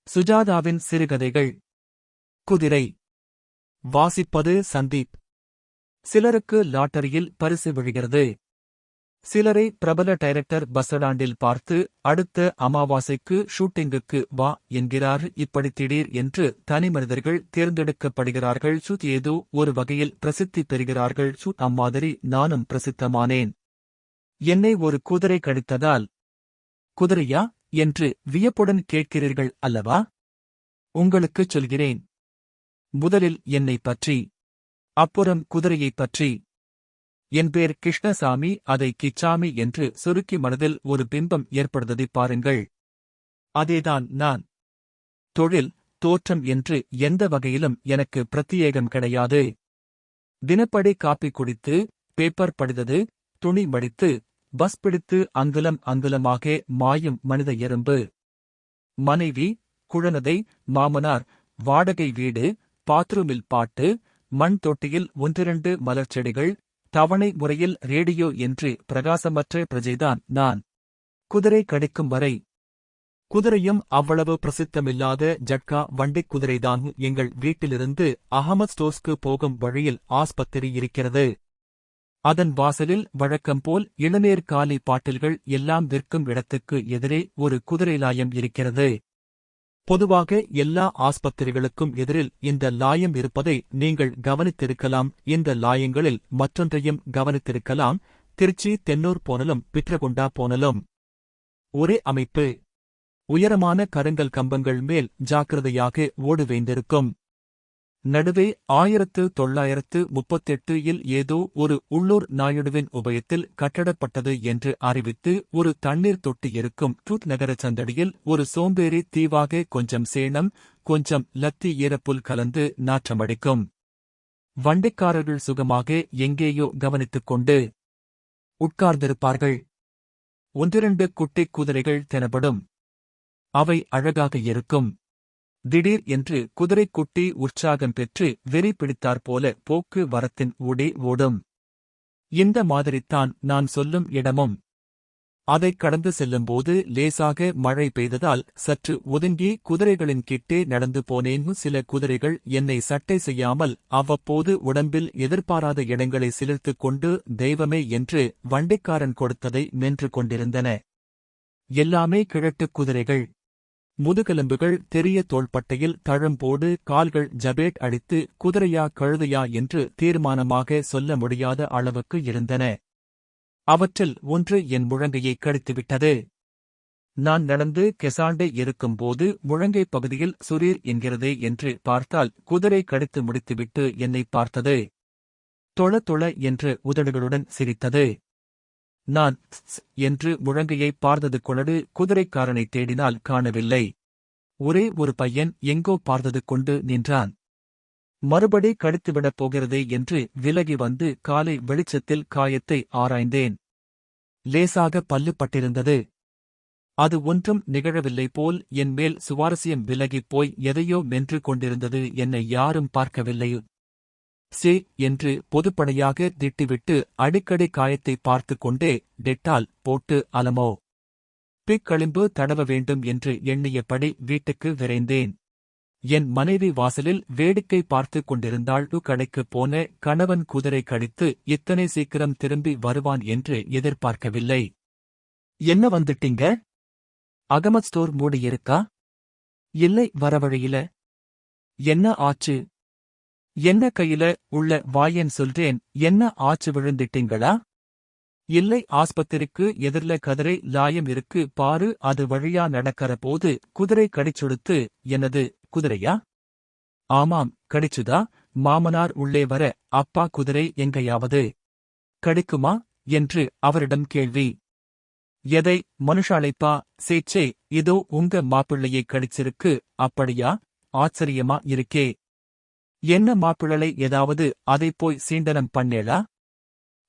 சுஜாதாவின் சிறுகதைகள். குதிரை. வாசிப்பது சந்தீப். சிலருக்கு லாட்டரியில் பரிசு விழுகிறது. சிலரை பிரபல டைரக்டர் பஸ்ஸடாண்டில் பார்த்து அடுத்த அமாவாசைக்கு ஷூட்டிங்குக்கு வா என்கிறார். இப்படி திடீர் என்று தனிமனிதர்கள் தேர்ந்தெடுக்கப்படுகிறார்கள். ஏதோ ஒரு வகையில் பிரசித்தி பெறுகிறார்கள். அம்மாதிரி நானும் பிரசித்தமானேன். என்னை ஒரு குதிரை கடித்ததால். குதிரையா என்று வியப்புடன் கேட்கிறீர்கள் அல்லவா? உங்களுக்குச் சொல்கிறேன். முதலில் என்னைப் பற்றி, அப்புறம் குதிரையைப் பற்றி. என் பேர் கிருஷ்ணசாமி. அதை கிச்சாமி என்று சுருக்கி மனதில் ஒரு பிம்பம் ஏற்படுவதை பாருங்கள். அதேதான் நான். தொழில், தோற்றம் என்று எந்த வகையிலும் எனக்கு பிரத்தியேகம் கிடையாது. தினப்படி காப்பி குடித்து, பேப்பர் படித்தது, துணி மடித்து, பஸ் பிடித்து அங்குலம் அங்குலமாக மாயும் மனித எறும்பு. மனைவி, குழந்தை, மாமனார், வாடகை வீடு, பாத்ரூமில் பாட்டு, மண் தொட்டியில் ஒன்றிரண்டு மலர்ச்செடிகள், தவணை முறையில் ரேடியோ என்று பிரகாசமற்ற பிரஜைதான் நான். குதிரை கடிக்கும் வரை. குதிரையும் அவ்வளவு பிரசித்தமில்லாத ஜட்கா வண்டிக் குதிரைதான். எங்கள் வீட்டிலிருந்து அகமத் ஸ்டோர்ஸ்க்கு போகும் வழியில் ஆஸ்பத்திரி இருக்கிறது. அதன் வாசலில் வழக்கம்போல் இளநீர் காலி பாட்டில்கள் எல்லாம் விற்கும் இடத்துக்கு எதிரே ஒரு குதிரை லாயம் இருக்கிறது. பொதுவாக எல்லா ஆஸ்பத்திரிகளுக்கும் எதிரில் இந்த லாயம் இருப்பதை நீங்கள் கவனித்திருக்கலாம். இந்த லாயங்களில் மற்றொன்றையும் கவனித்திருக்கலாம். திருச்சி தென்னூர் போனலும் பிட்ரகுண்டா போனலும் ஒரே அமைப்பு. உயரமான கருங்கல் கம்பங்கள் மேல் ஜாக்கிரதையாக ஓடு வேண்டிருக்கும். நடுவே 1938 ஏதோ ஒரு உள்ளூர் நாயுடுவின் உபயத்தில் கட்டடப்பட்டது என்று அறிவித்து ஒரு தண்ணீர் தொட்டி இருக்கும். நகர சந்தடியில் ஒரு சோம்பேறி தீவாக கொஞ்சம் சேணம், கொஞ்சம் லத்தி ஈரப்புல் கலந்து நாற்றமடிக்கும். வண்டிக்காரர்கள் சுகமாக எங்கேயோ கவனித்துக் கொண்டு உட்கார்ந்திருப்பார்கள். ஒன்றிரண்டு குட்டிக் குதிரைகள் தெனப்படும். அவை அழகாக இருக்கும். திடீர் என்று குதிரைக்குட்டி உற்சாகம் பெற்று வெறி பிடித்தாற்போல போக்கு வரத்தின் ஊடே ஓடும். இந்த மாதிரித்தான் நான் சொல்லும் இடமும். அதைக் கடந்து செல்லும்போது லேசாக மழை பெய்ததால் சற்று ஒதுங்கி குதிரைகளின் கிட்டே நடந்து போனேன். சில குதிரைகள் என்னை சட்டை செய்யாமல் அவ்வப்போது உடம்பில் எதிர்பாராத இடங்களை சிலிர்த்துக் கொண்டு தெய்வமே என்று வண்டிக்காரன் கொடுத்ததை மென்று கொண்டிருந்தன. எல்லாமே கிழட்டுக் குதிரைகள். முதுகெலும்புகள் தெரிய தோள்பட்டையில் தழம்போடு கால்கள் ஜபேட் அடித்து குதிரையா கழுதையா என்று தீர்மானமாக சொல்ல முடியாத அளவுக்கு இருந்தன. அவற்றில் ஒன்று என் முழங்கையை கடித்துவிட்டது. நான் நடந்து கெசாண்டே இருக்கும்போது முழங்கை பகுதியில் சுரீர் என்கிறதே என்று பார்த்தால் குதிரை கடித்து முடித்துவிட்டு என்னை பார்த்தது. தொள தொள என்று உதடுகளுடன் சிரித்தது. நான் என்று முழங்கையை பார்த்தது கொண்டு குதிரைக்காரனை தேடினால் காணவில்லை. ஒரே ஒரு பையன் எங்கோ பார்த்தது கொண்டு நின்றான். மறுபடி கடித்துவிடப் போகிறதே என்று விலகி வந்து காலை வெளிச்சத்தில் காயத்தை ஆராய்ந்தேன். லேசாக பல்லு பட்டிருந்தது. அது ஒன்றும் நிகழவில்லை போல் என் மேல் சுவாரஸ்யம் விலகிப் போய் எதையோ மென்று கொண்டிருந்தது. என்னை யாரும் பார்க்கவில்லை. சே என்று பொதுப்படையாக திட்டிவிட்டு அடிக்கடி காயத்தை பார்த்து கொண்டே டெட்டால் போட்டு அலமோ பிக்களிம்பு தடவ வேண்டும் என்று எண்ணியபடி வீட்டுக்கு விரைந்தேன். என் மனைவி வாசலில் வேடிக்கை பார்த்து கொண்டிருந்தாள். கடைக்குப் போன கணவன் குதிரை கடித்து இத்தனை சீக்கிரம் திரும்பி வருவான் என்று எதிர்பார்க்கவில்லை. என்ன வந்துட்டீங்க? அகமத் ஸ்டோர் மூடியிருக்கா? இல்லை, வரவழியில. என்ன ஆச்சு? என்ன கையில உள்ள வாயேன் சொல்றேன். என்ன ஆச்சு, விழுந்திட்டீங்களா? இல்லை, ஆஸ்பத்திரிக்கு எதிர்ல கதிரை லாயம் இருக்கு பாரு, அது வழியா நடக்கிற போது குதிரை கடிச்சுடுத்து. என்னது, குதிரையா? ஆமாம், கடிச்சுதா? மாமனார் உள்ளே வர, அப்பா குதிரை எங்கையாவது கடிக்குமா என்று அவரிடம் கேள்வி. எதை, மனுஷாளைப்பா? சேச்சே, இதோ உங்க மாப்பிள்ளையை கடிச்சிருக்கு. அப்படியா? ஆச்சரியமா இருக்கே. என்ன மாப்பிள்ளை, ஏதாவது அதை போய் சீண்டனம் பண்ணேளா?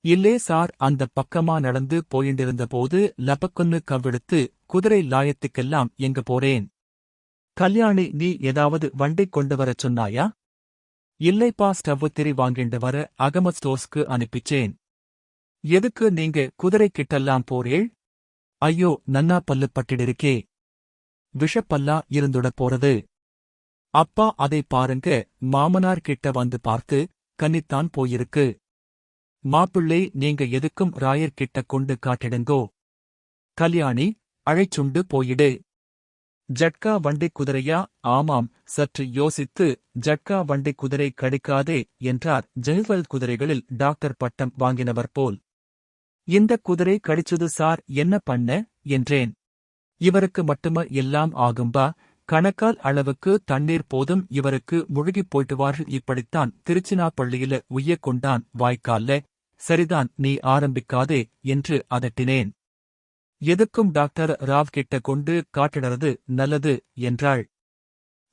இல்லே சார், அந்த பக்கமா நடந்து போயிண்டிருந்தபோது லபக்கொன்னு கவ்வெடுத்து குதிரை லாயத்துக்கெல்லாம் எங்க போறேன். கல்யாணி, நீ ஏதாவது வண்டி கொண்டு வரச் சொன்னாயா? இல்லைப்பா, ஸ்டவ் திரி வாங்கிண்டு வர அகமத் ஸ்டோர்ஸ்க்கு அனுப்பிச்சேன். எதுக்கு நீங்க குதிரை கிட்டெல்லாம் போறேள்? ஐயோ, நன்னா பல்லு பட்டிடிருக்கே. விஷப்பல்லா இருந்துட போறது. அப்பா அதை பாருங்க, மாமனார் கிட்ட வந்து பார்த்து, கன்னித்தான் போயிருக்கு. மாப்பிள்ளை நீங்க எதுக்கும் ராயர் கிட்ட கொண்டு காட்டிடுங்கோ. கல்யாணி, அழைச்சுண்டு போயிடு. ஜட்கா வண்டி குதிரையா? ஆமாம். சற்று யோசித்து, ஜட்கா வண்டி குதிரை கடிக்காதே என்றார் ஜெய்வல் குதிரைகளில் டாக்டர் பட்டம் வாங்கினவர் போல். இந்த குதிரை கடிச்சுது சார், என்ன பண்ண என்றேன். இவருக்கு மட்டுமா எல்லாம் ஆகும்பா? கணக்கால் அளவுக்கு தண்ணீர் போதும், இவருக்கு முழுகிப் போய்ட்டுவார்கள். இப்படித்தான் திருச்சினாப்பள்ளியில உய்யக் கொண்டான் வாய்க்கால்ல. சரிதான், நீ ஆரம்பிக்காதே என்று அதட்டினேன். எதுக்கும் டாக்டர் ராவ் கிட்ட கொண்டு காட்டிடறது நல்லது என்றாள்.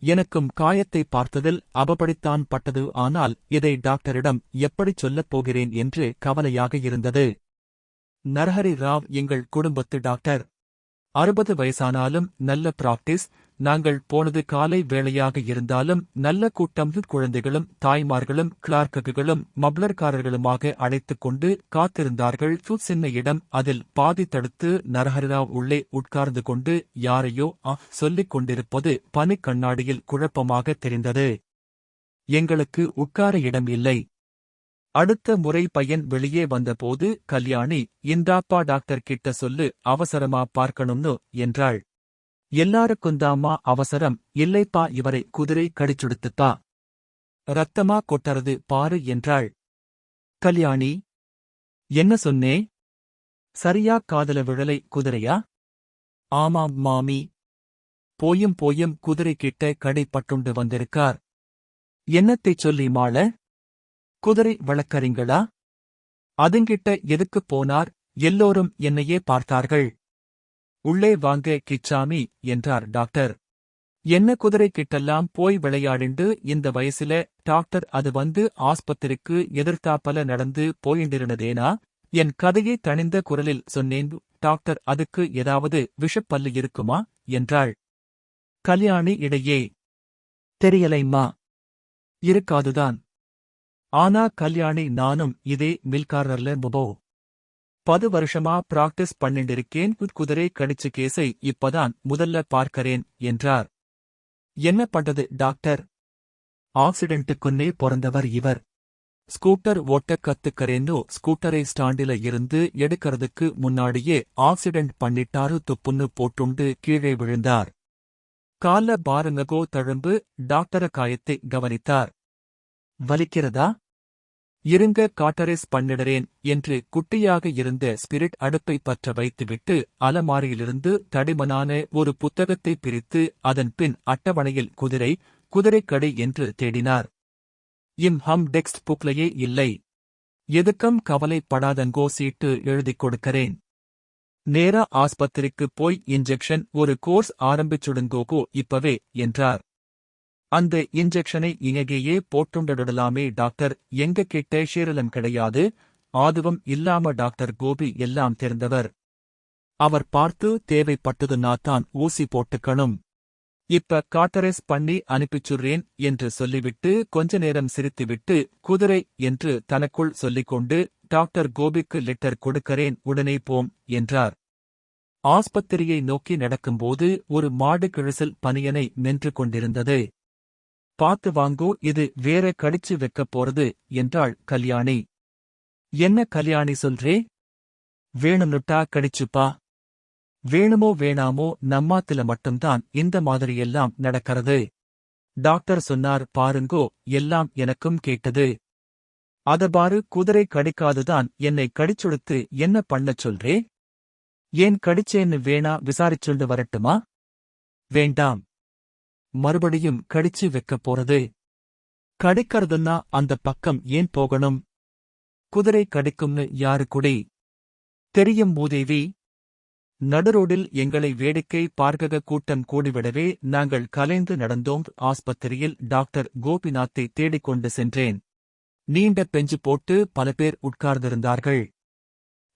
எனக்கும் காயத்தை பார்த்ததில் அவபடித்தான் பட்டது. ஆனால் இதை டாக்டரிடம் எப்படிச் சொல்லப் போகிறேன் என்று கவலையாக இருந்தது. நரஹரி ராவ் எங்கள் குடும்பத்து டாக்டர். 60 வயசானாலும் நல்ல பிராக்டிஸ். நாங்கள் போனது காலை வேளையாக இருந்தாலும் நல்ல கூட்டம். குழந்தைகளும் தாய்மார்களும் கிளார்க்குகளும் மப்ளர்காரர்களுமாக அழைத்துக் கொண்டு காத்திருந்தார்கள். சின்ன இடம், அதில் பாதி தடுத்து நரஹரிராவ் உள்ளே உட்கார்ந்து கொண்டு யாரையோ சொல்லிக் கொண்டிருப்பது பனிக் கண்ணாடியில் குழப்பமாக தெரிந்தது. எங்களுக்கு உட்கார இடம் இல்லை. அடுத்த முறை பையன் வெளியே வந்தபோது கல்யாணி, இந்தாப்பா டாக்டர் கிட்ட சொல்லு, அவசரமா பார்க்கணும்னு என்றாள். எல்லாருக்குந்தாமா அவசரம்? இல்லைப்பா, இவரை குதிரை கடிச்சுடுத்துப்பா. ரத்தமா கொட்டறது பாரு என்றாள். கல்யாணி, என்ன சொன்னே? சரியா காதல விழலை? குதிரையா? ஆமாம் மாமி. போயும் போயும் குதிரை கிட்ட கடை பட்டுண்டு வந்திருக்கார். என்னத்தைச் சொல்லி மாள? குதிரை வளர்க்கறீங்களா? அதுங்கிட்ட எதுக்குப் போனார்? எல்லோரும் என்னையே பார்த்தார்கள். உள்ளே வாங்க கிச்சாமி என்றார் டாக்டர். என்ன குதிரை கிட்டெல்லாம் போய் விளையாடிண்டு இந்த வயசுல? டாக்டர், அது வந்து ஆஸ்பத்திரிக்கு எதிர்த்தாப்பல நடந்து போயிண்டிருந்ததேனா? என் கதையை தணிந்த குரலில் சொன்னேன். டாக்டர், அதுக்கு ஏதாவது விஷப்பல்லு இருக்குமா என்றாள். கல்யாணி இடையே, தெரியலைம்மா. இருக்காதுதான். ஆனா கல்யாணி, நானும் இதே மில்காரர்ல 10 வருஷமா பிராக்டிஸ் பண்ணிண்டிருக்கேன். குதிரை கடிச்சு கேஸை இப்பதான் முதல்ல பார்க்கறேன் என்றார். என்ன பண்றது டாக்டர்? ஆக்சிடென்ட்டுக்குன்னே பொறந்தவர் இவர். ஸ்கூட்டர் ஓட்டக் கத்துக்கறேன்னு ஸ்கூட்டரை ஸ்டாண்டில இருந்து எடுக்கறதுக்கு முன்னாடியே ஆக்சிடென்ட் பண்ணிட்டாரு. துப்புன்னு போட்டுண்டு கீழே விழுந்தார். கால்ல பாருங்ககோ தழும்பு. டாக்டர காயத்தை கவனித்தார். வலிக்கிறதா? இருங்க, காட்டரேஸ் பண்ணிடறேன் என்று குட்டியாக இருந்த ஸ்பிரிட் அடுப்பை பற்ற வைத்துவிட்டு அலமாரியிலிருந்து தடிமனான ஒரு புத்தகத்தை பிரித்து அதன் பின் அட்டவணையில் குதிரைக்கடை என்று தேடினார். ஹம் டெக்ஸ்ட் புக்லையே இல்லை. எதுக்கும் கவலைப்படாதங்கோ, சீட்டு எழுதிக் கொடுக்கறேன். நேரா ஆஸ்பத்திரிக்குப் போய் இன்ஜெக்ஷன் ஒரு கோர்ஸ் ஆரம்பிச்சுடுங்கோகோ இப்பவே என்றார். அந்த இன்ஜெக்ஷனை இங்கேயே போட்டுண்டடலாமே டாக்டர். எங்க கிட்ட ஷீரலம் கிடையாது. ஆதுவம் இல்லாம டாக்டர் கோபி எல்லாம் தெரிந்தவர். அவர் பார்த்து தேவைப்பட்டதுன்னா தான் ஊசி போட்டுக்கணும். இப்ப காட்டரேஸ் பண்ணி அனுப்பிச்சுடுறேன் என்று சொல்லிவிட்டு கொஞ்ச நேரம் சிரித்துவிட்டு குதிரை என்று தனக்குள் சொல்லிக்கொண்டு, டாக்டர் கோபிக்கு லெட்டர் கொடுக்கறேன், உடனே போம் என்றார். ஆஸ்பத்திரியை நோக்கி நடக்கும்போது ஒரு மாடு கிழிசல் பனியனை மென்று கொண்டிருந்தது. பார்த்து வாங்கோ, இது வேற கடிச்சு வைக்கப் போறது என்றாள் கல்யாணி. என்ன கல்யாணி சொல்றே? வேணும்னுட்டா கடிச்சுப்பா. வேணுமோ வேணாமோ, நம்மாத்துல மட்டும்தான் இந்த மாதிரியெல்லாம் நடக்கிறது. டாக்டர் சொன்னார் பாருங்கோ, எல்லாம் எனக்கும் கேட்டது. அதபாரு, குதிரை கடிக்காதுதான் என்னை கடிச்சுடுத்து என்ன பண்ணச் சொல்றே? ஏன் கடிச்சேன்னு வேணா விசாரிச்சுண்டு வரட்டுமா? வேண்டாம். மறுபடியும் கடிச்சு வைக்கப் போறது. கடிக்கறதுன்னா அந்த பக்கம் ஏன் போகணும்? குதிரை கடிக்கும்னு யாரு குடி தெரியும் மூதேவி? நடுரோடில் எங்களை வேடிக்கை பார்க்க கூட்டம் கூடிவிடவே நாங்கள் கலைந்து நடந்தோம். ஆஸ்பத்திரியில் டாக்டர் கோபிநாத்தை தேடிக்கொண்டு சென்றேன். நீண்ட பெஞ்சு போட்டு பல பேர் உட்கார்ந்திருந்தார்கள்.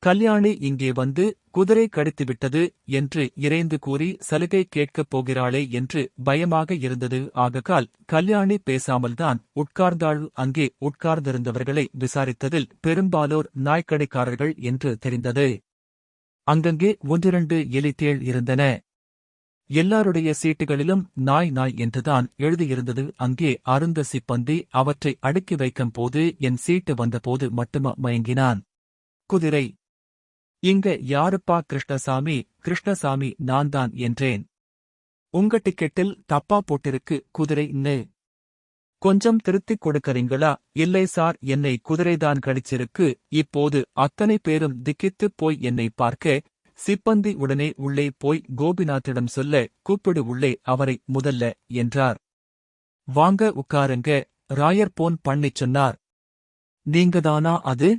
கல்யாணி இங்கே வந்து குதிரை கடித்துவிட்டது என்று இறைந்து கூறி சலுகை கேட்கப் போகிறாளே என்று பயமாக இருந்தது. ஆகையால் கல்யாணி பேசாமல்தான் உட்கார்ந்தாள். அங்கே உட்கார்ந்திருந்தவர்களை விசாரித்ததில் பெரும்பாலோர் நாய்க்கடைக்காரர்கள் என்று தெரிந்தது. அங்கங்கே 1-2 எலித்தேள் இருந்தன. எல்லாருடைய சீட்டுகளிலும் நாய் நாய் என்றுதான் எழுதியிருந்தது. அங்கே அருந்த சிப்பந்தி அவற்றை அடுக்கி வைக்கும் போது என் சீட்டு வந்தபோது மட்டுமா மயங்கினான். குதிரை. இங்க யாருப்பா கிருஷ்ணசாமி? கிருஷ்ணசாமி நான்தான் என்றேன். உங்க டிக்கெட்டில் தப்பா போட்டிருக்கு குதிரைன்னு. கொஞ்சம் திருத்திக் கொடுக்கறீங்களா? இல்லை சார், என்னை குதிரைதான் கடிச்சிருக்கு. இப்போது அத்தனை பேரும் திக்கித்துப் போய் என்னை பார்க்க, சிப்பந்தி உடனே உள்ளே போய் கோபிநாத்திடம் சொல்ல, கூப்பிடு உள்ளே அவரை முதல்ல என்றார். வாங்க உட்காருங்க, ராயர் போன் பண்ணிச் சொன்னார். நீங்கதானா அது?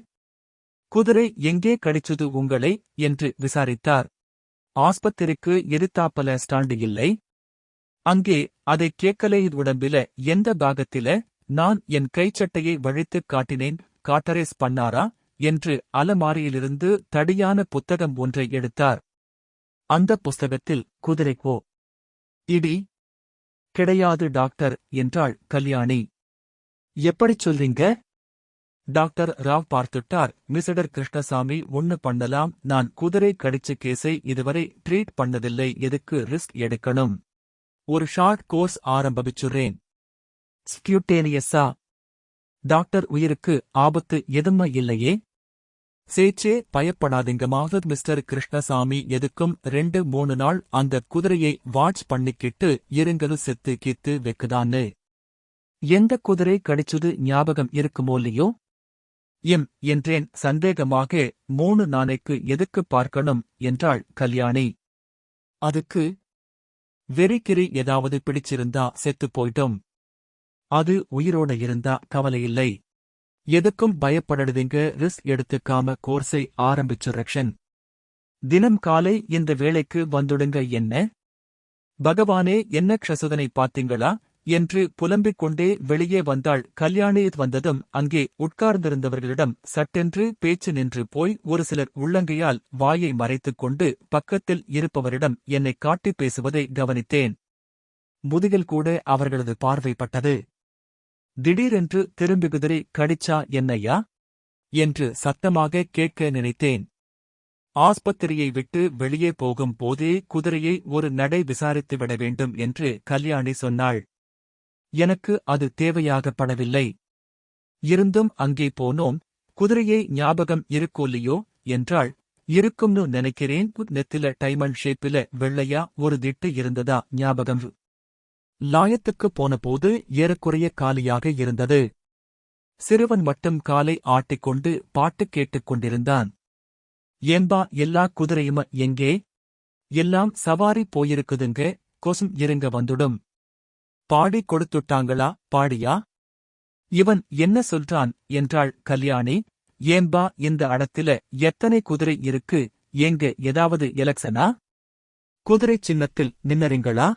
குதிரை எங்கே கடிச்சது உங்களை என்று விசாரித்தார். ஆஸ்பத்திரிக்கு எதிர்த்தாப்பல ஸ்டாண்டு இல்லை. அங்கே அதை கேட்கலே. உடம்பில எந்த பாகத்தில? நான் என் கைச்சட்டையை வழித்துக் காட்டினேன். காட்டரேஸ் பண்ணாரா என்று அலமாரியிலிருந்து தடியான புத்தகம் ஒன்றை எடுத்தார். அந்த புஸ்தகத்தில் குதிரைக்கோ இடி கிடையாது டாக்டர் என்றாள் கல்யாணி. எப்படிச் சொல்றீங்க? டாக்டர் ராவ் பார்த்துட்டார். மிஸ்டர் கிருஷ்ணசாமி, ஒண்ணு பண்ணலாம். நான் குதிரை கடிச்ச கேஸை இதுவரை ட்ரீட் பண்ணதில்லை. எதுக்கு ரிஸ்க் எடுக்கணும்? ஒரு ஷார்ட் கோர்ஸ் ஆரம்பிச்சுறேன். ஸ்கியூட்டேனியஸா? டாக்டர், உயிருக்கு ஆபத்து எதுவும் இல்லையே? சேச்சே, பயப்படாதீங்க மாவத் மிஸ்டர் கிருஷ்ணசாமி. எதுக்கும் 2-3 நாள் அந்த குதிரையை வாட்ச் பண்ணிக்கிட்டு இருங்கது. செத்து கீத்து வெக்குதான்னு. எந்த குதிரை கடிச்சுது ஞாபகம் இருக்குமோல்லையோ? என்றேன் சந்தேகமாக. 3 நாளைக்கு எதுக்கு பார்க்கணும் என்றாள் கல்யாணி. அதுக்கு வெறிக்கிரி ஏதாவது பிடிச்சிருந்தா செத்துப் போயிட்டோம். அது உயிரோட இருந்தா கவலையில்லை. எதுக்கும் பயப்படாதீங்க. ரிஸ்க் எடுத்துக்காம கோர்ஸை ஆரம்பிச்சுரக்ஷன். தினம் காலை இந்த வேளைக்கு வந்துடுங்க. என்ன பகவானே, என்ன க்ஷசுதனை பாத்தீங்களா என்று புலம்பிக் கொண்டே வெளியே வந்தாள் கல்யாணி. வந்ததும் அங்கே உட்கார்ந்திருந்தவர்களிடம் சட்டென்று பேச்சு நின்று போய் ஒரு சிலர் உள்ளங்கையால் வாயை மறைத்துக் கொண்டு பக்கத்தில் இருப்பவரிடம் என்னை காட்டி பேசுவதை கவனித்தேன். முதுகில் கூட அவர்களது பார்வைப்பட்டது. திடீரென்று திரும்பி குதிரை கடிச்சா என்னையா என்று சத்தமாக கேட்க நினைத்தேன். ஆஸ்பத்திரியை விட்டு வெளியே போகும் போதே குதிரையை ஒரு நடை விசாரித்துவிட வேண்டும் என்று கல்யாணி சொன்னாள். எனக்கு அது தேவையாகப்படவில்லை. இருந்தும் அங்கே போனோம். குதிரையை ஞாபகம் இருக்கோல்லையோ என்றாள். இருக்கும்னு நினைக்கிறேன். நெத்தில டைமண்ட் ஷேப்பில வெள்ளையா ஒரு திட்டு இருந்ததா ஞாபகம். லாயத்துக்குப் போனபோது ஏறக்குறைய காலியாக இருந்தது. சிறுவன் மட்டும் காலை ஆட்டிக்கொண்டு பாட்டு கேட்டுக் கொண்டிருந்தான். ஏம்பா, எல்லா குதிரையும எங்கே? எல்லாம் சவாரி போயிருக்குதுங்க. கொசும் இருங்க வந்துடும். பாடி கொடுத்துட்டாங்களா? பாடியா? இவன் என்ன சொல்றான் என்றாள் கல்யாணி. ஏம்பா, இந்த அடத்தில எத்தனை குதிரை இருக்கு? ஏங்க ஏதாவது எலக்ஷனா? குதிரை சின்னத்தில் நின்னறிங்களா?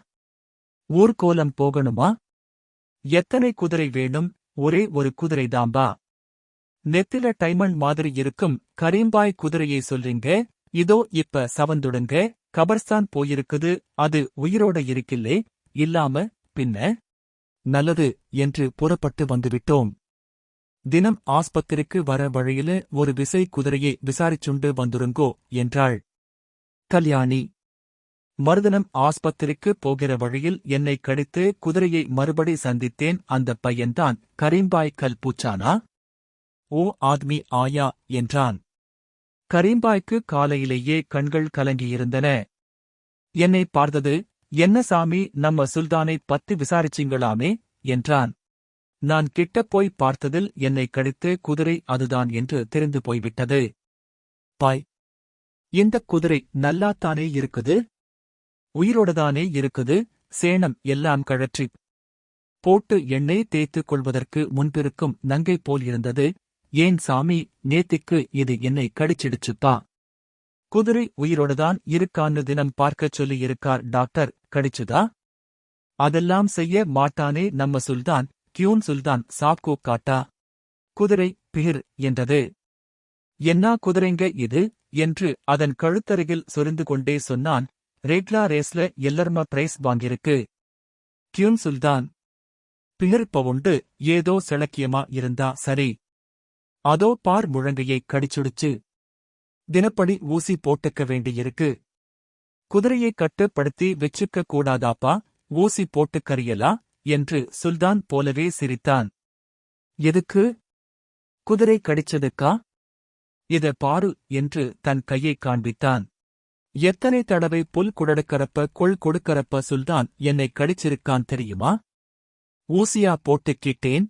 ஊர்கோலம் போகணுமா? எத்தனை குதிரை வேணும்? ஒரே ஒரு குதிரைதாம்பா. நெத்தில டைமண்ட் மாதிரி இருக்கும் கரீம்பாய் குதிரையை சொல்றீங்க? இதோ இப்ப சவந்துடுங்க. கபர்ஸ்தான் போயிருக்குது. அது உயிரோட இருக்கில்லே. இல்லாம பின்ன? நல்லது என்று புறப்பட்டு வந்துவிட்டோம். தினம் ஆஸ்பத்திரிக்கு வர வழியில ஒரு விசை குதிரையை விசாரிச்சுண்டு வந்துருங்கோ என்றாள் கல்யாணி. மறுதினம் ஆஸ்பத்திரிக்கு போகிற வழியில் என்னை கடித்து குதிரையை மறுபடி சந்தித்தேன். அந்த பையன்தான் கரீம்பாய் கல் பூச்சானா? ஓ ஆத்மி ஆயா என்றான். கரீம்பாய்க்கு காலையிலேயே கண்கள் கலங்கியிருந்தன. என்னை பார்த்தது, என்ன சாமி, நம்ம சுல்தானை பத்தி விசாரிச்சிங்களாமே என்றான். நான் கிட்டப் போய் பார்த்ததில் என்னை கடித்து குதிரை அதுதான் என்று தெரிந்து போய்விட்டது. பாய், இந்தக் குதிரை நல்லாத்தானே இருக்குது? உயிரோடதானே இருக்குது. சேணம் எல்லாம் கழற்றி போட்டு எண்ணெய் தேய்த்துக் கொள்வதற்கு முன்பிருக்கும் நங்கை போல் இருந்தது. ஏன் சாமி, நேத்திக்கு இது என்னை கடிச்சிடுச்சுப்பா. குதிரை உயிரோடதான் இருக்கான்னு தினம் பார்க்கச் சொல்லியிருக்கார் டாக்டர். கடிச்சுதா? அதெல்லாம் செய்ய மாட்டானே நம்ம சுல்தான். கியூன் சுல்தான் சாப்கோ காட்டா. குதிரை பிகிர் என்றது. என்னா குதிரைங்க இது என்று அதன் கழுத்தருகில் சொரிந்து கொண்டே சொன்னான். ரெக்லா ரேஸ்ல எல்லாருமா பிரைஸ் வாங்கியிருக்கு. கியூன் சுல்தான் பிகிர் பவுண்டு ஏதோ செளக்கியமா இருந்தா சரி. அதோ பார், முழங்கையை கடிச்சுடுச்சு. தினப்படி ஊசி போட்டுக்க வேண்டியிருக்கு. குதிரையை கட்டுப்படுத்தி வெச்சுக்க கூடாதாப்பா, ஊசி போட்டு கரியலா என்று சுல்தான் போலவே சிரித்தான். எதுக்கு? குதிரை கடிச்சதுக்கா? இத பாரு என்று தன் கையை காண்பித்தான். எத்தனை தடவை புல் குடடுக்கறப்ப கொடுக்கறப்ப சுல்தான் என்னை கடிச்சிருக்கான் தெரியுமா? ஊசியா போட்டுக்கிட்டேன்?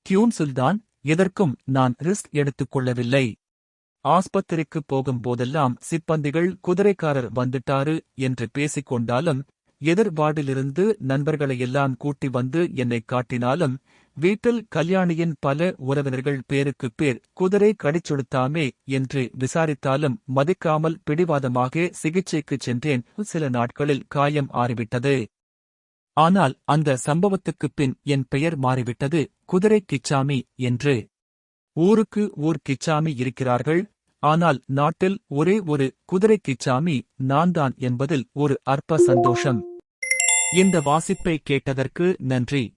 கியூன் சுல்தான், எதற்கும் நான் ரிஸ்க் எடுத்துக் கொள்ளவில்லை. ஆஸ்பத்திரிக்கு போகும்போதெல்லாம் சிப்பந்திகள் குதிரைக்காரர் வந்துட்டாரு என்று பேசிக் கொண்டாலும், எதிர் வார்டிலிருந்து நண்பர்களையெல்லாம் கூட்டி வந்து என்னை காட்டினாலும், வீட்டில் கல்யாணியின் பல உறவினர்கள் பேருக்குப் பேர் குதிரை கடிச்சொடுத்தாமே என்று விசாரித்தாலும் மதிக்காமல் பிடிவாதமாக சிகிச்சைக்குச் சென்றேன். சில நாட்களில் காயம் ஆறிவிட்டது. ஆனால் அந்த சம்பவத்துக்குப் பின் என் பெயர் மாறிவிட்டது, குதிரை கிச்சாமி என்று. ஊருக்கு ஊர் கிச்சாமி இருக்கிறார்கள், ஆனால் நாட்டில் ஒரே ஒரு குதிரை கிச்சாமி நான்தான் என்பதில் ஒரு அற்ப சந்தோஷம். இந்த வாசிப்பை கேட்டதற்கு நன்றி.